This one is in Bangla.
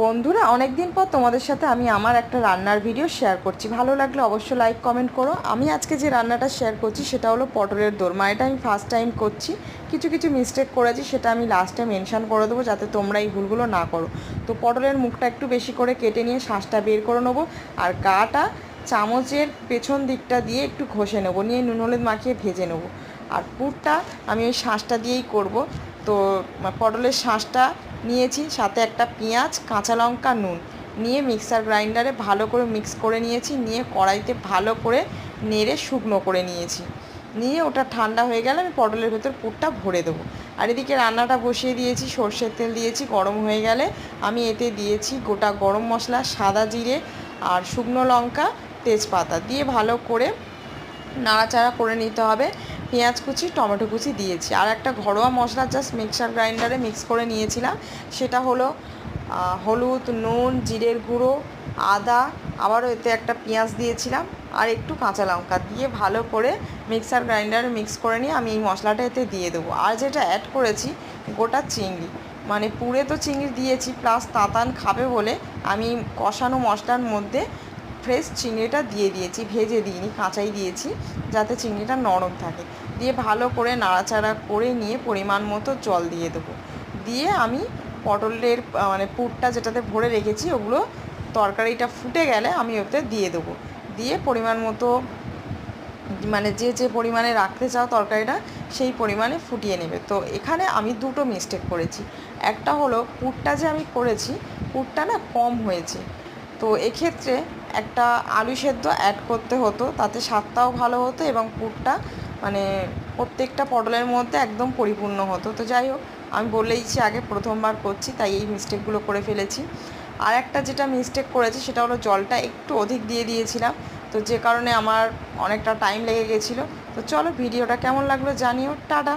বন্ধুরা, অনেক দিন পর তোমাদের সাথে আমি আমার একটা রান্নার ভিডিও শেয়ার করছি। ভালো লাগলে অবশ্যই লাইক কমেন্ট করো। আমি আজকে যে রান্নাটা শেয়ার করছি সেটা হলো পটলের দোরমা। এটা আমি ফার্স্ট টাইম করছি, কিছু কিছু মিস্টেক করেছি, সেটা আমি লাস্টে মেনশন করে দেবো যাতে তোমরা এই ভুলগুলো না করো। তো পটলের মুখটা একটু বেশি করে কেটে নিয়ে শাঁসটা বের করে নেবো, আর গাটা চামচের পেছন দিকটা দিয়ে একটু ঘষে নেবো, নিয়ে নুন হলুদ মাখিয়ে ভেজে নেবো। আর পুরটা আমি ওই শাঁসটা দিয়েই করব। তো পটলের শাঁসটা নিয়েছি, সাথে একটা পেঁয়াজ, কাঁচা লঙ্কা, নুন নিয়ে মিক্সার গ্রাইন্ডারে ভালো করে মিক্স করে নিয়েছি, নিয়ে কড়াইতে ভালো করে নেড়ে শুকনো করে নিয়েছি। নিয়ে ওটা ঠান্ডা হয়ে গেলে আমি পটলের ভেতর পুরটা ভরে দেবো। আর এদিকে রান্নাটা বসিয়ে দিয়েছি, সর্ষের তেল দিয়েছি, গরম হয়ে গেলে আমি এতে দিয়েছি গোটা গরম মশলা, সাদা জিরে আর শুকনো লঙ্কা, তেজপাতা দিয়ে ভালো করে নাড়াচাড়া করে নিতে হবে। পেঁয়াজ কুচি, টমেটো কুচি দিয়েছি। আর একটা ঘরোয়া মশলা জাস্ট মিক্সার গ্রাইন্ডারে মিক্স করে নিয়েছিলাম, সেটা হলো হলুদ, নুন, জিরের গুঁড়ো, আদা, আবারও এতে একটা পেঁয়াজ দিয়েছিলাম আর একটু কাঁচা লঙ্কা দিয়ে ভালো করে মিক্সার গ্রাইন্ডারে মিক্স করে নিয়ে আমি এই মশলাটা এতে দিয়ে দেবো। আর যেটা অ্যাড করেছি গোটা চিংড়ি, মানে পুরে তো চিংড়ি দিয়েছি, প্লাস তাতান খাবে বলে আমি কষানো মশলার মধ্যে ফ্রেশ চিংড়িটা দিয়ে দিয়েছি, ভেজে দিইনি, কাঁচাই দিয়েছি যাতে চিংড়িটা নরম থাকে। দিয়ে ভালো করে নাড়াচাড়া করে নিয়ে পরিমাণ মতো জল দিয়ে দেবো। দিয়ে আমি পটলের মানে পুরটা যেটাতে ভরে রেখেছি ওগুলো তরকারিটা ফুটে গেলে আমি ওতে দিয়ে দেবো। দিয়ে পরিমাণ মতো মানে যে যে পরিমাণে রাখতে চাও তরকারিটা সেই পরিমাণে ফুটিয়ে নেবে। তো এখানে আমি দুটো মিস্টেক করেছি। একটা হলো পুরটা যে আমি করেছি পুরটা না কম হয়েছে। তো এক্ষেত্রে একটা আলু সেদ্ধ অ্যাড করতে হতো, তাতে স্বাদটাও ভালো হতো এবং পুরটা মানে প্রত্যেকটা পটলের মধ্যে একদম পরিপূর্ণ হতো। তো যাই হোক, আমি বলেইছি আগে প্রথমবার করছি তাই এই মিস্টেকগুলো করে ফেলেছি। আর একটা যেটা মিস্টেক করেছি সেটা হলো জলটা একটু অধিক দিয়ে দিয়েছিলাম, তো যে কারণে আমার অনেকটা টাইম লেগে গেছিলো। তো চলো, ভিডিওটা কেমন লাগলো জানিও। টাটা।